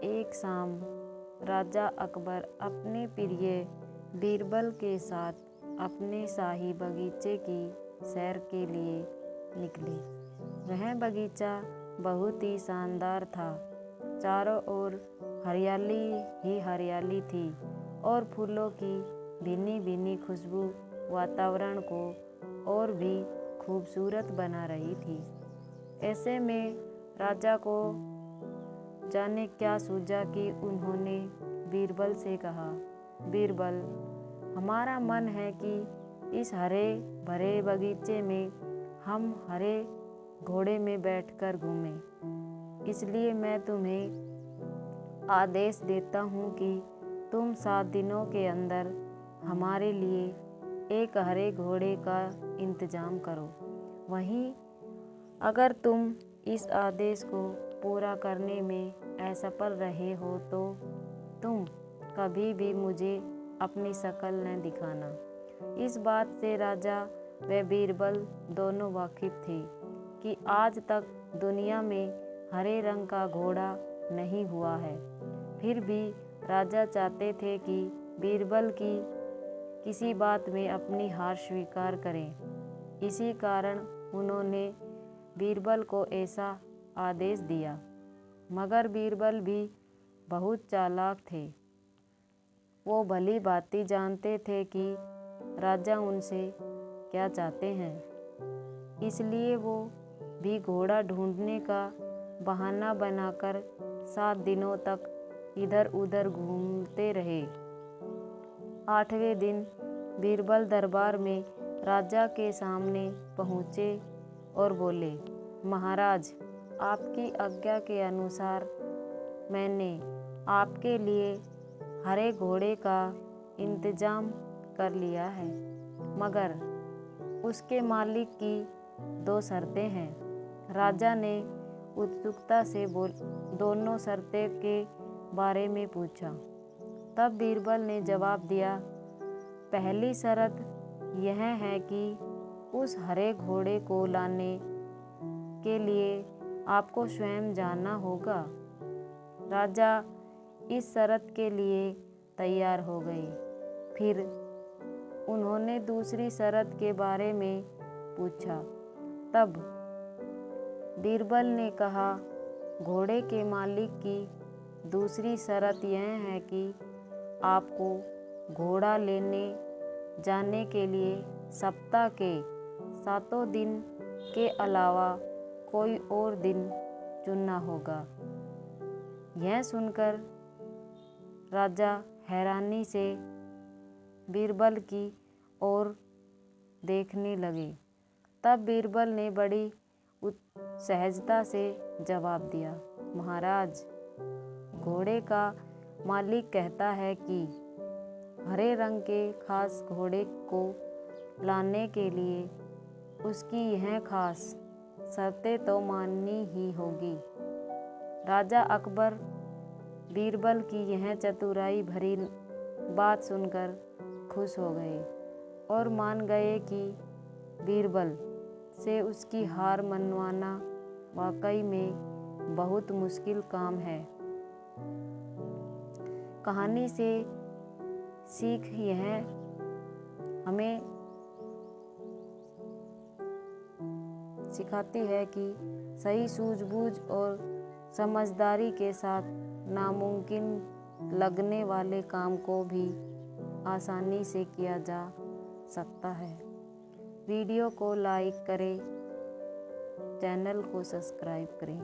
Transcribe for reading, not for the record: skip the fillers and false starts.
एक शाम राजा अकबर अपने प्रिय बीरबल के साथ अपने शाही बगीचे की सैर के लिए निकले। वह बगीचा बहुत ही शानदार था। चारों ओर हरियाली ही हरियाली थी और फूलों की भीनी भीनी खुशबू वातावरण को और भी खूबसूरत बना रही थी। ऐसे में राजा को जाने क्या सूझा कि उन्होंने बीरबल से कहा, बीरबल, हमारा मन है कि इस हरे भरे बगीचे में हम हरे घोड़े में बैठकर घूमें। इसलिए मैं तुम्हें आदेश देता हूँ कि तुम 7 दिनों के अंदर हमारे लिए एक हरे घोड़े का इंतजाम करो। वहीं अगर तुम इस आदेश को पूरा करने में असफल रहे हो तो तुम कभी भी मुझे अपनी शक्ल न दिखाना। इस बात से राजा व बीरबल दोनों वाकिफ थे कि आज तक दुनिया में हरे रंग का घोड़ा नहीं हुआ है। फिर भी राजा चाहते थे कि बीरबल की किसी बात में अपनी हार स्वीकार करें। इसी कारण उन्होंने बीरबल को ऐसा आदेश दिया। मगर बीरबल भी बहुत चालाक थे। वो भली भांति जानते थे कि राजा उनसे क्या चाहते हैं। इसलिए वो भी घोड़ा ढूंढने का बहाना बनाकर 7 दिनों तक इधर उधर घूमते रहे। 8वें दिन बीरबल दरबार में राजा के सामने पहुँचे और बोले, महाराज, आपकी आज्ञा के अनुसार मैंने आपके लिए हरे घोड़े का इंतजाम कर लिया है, मगर उसके मालिक की 2 शर्तें हैं। राजा ने उत्सुकता से दोनों शर्तें के बारे में पूछा। तब बीरबल ने जवाब दिया, पहली शर्त यह है कि उस हरे घोड़े को लाने के लिए आपको स्वयं जाना होगा। राजा इस शर्त के लिए तैयार हो गए। फिर उन्होंने दूसरी शर्त के बारे में पूछा। तब बीरबल ने कहा, घोड़े के मालिक की दूसरी शर्त यह है कि आपको घोड़ा लेने जाने के लिए सप्ताह के 7 दिन के अलावा कोई और दिन चुनना होगा। यह सुनकर राजा हैरानी से बीरबल की ओर देखने लगे। तब बीरबल ने बड़ी सहजता से जवाब दिया, महाराज, घोड़े का मालिक कहता है कि हरे रंग के खास घोड़े को लाने के लिए उसकी यह खास शर्तें तो माननी ही होगी। राजा अकबर बीरबल की यह चतुराई भरी बात सुनकर खुश हो गए और मान गए कि बीरबल से उसकी हार मनवाना वाकई में बहुत मुश्किल काम है। कहानी से सीख यह हमें सिखाती है कि सही सूझबूझ और समझदारी के साथ नामुमकिन लगने वाले काम को भी आसानी से किया जा सकता है। वीडियो को लाइक करें, चैनल को सब्सक्राइब करें।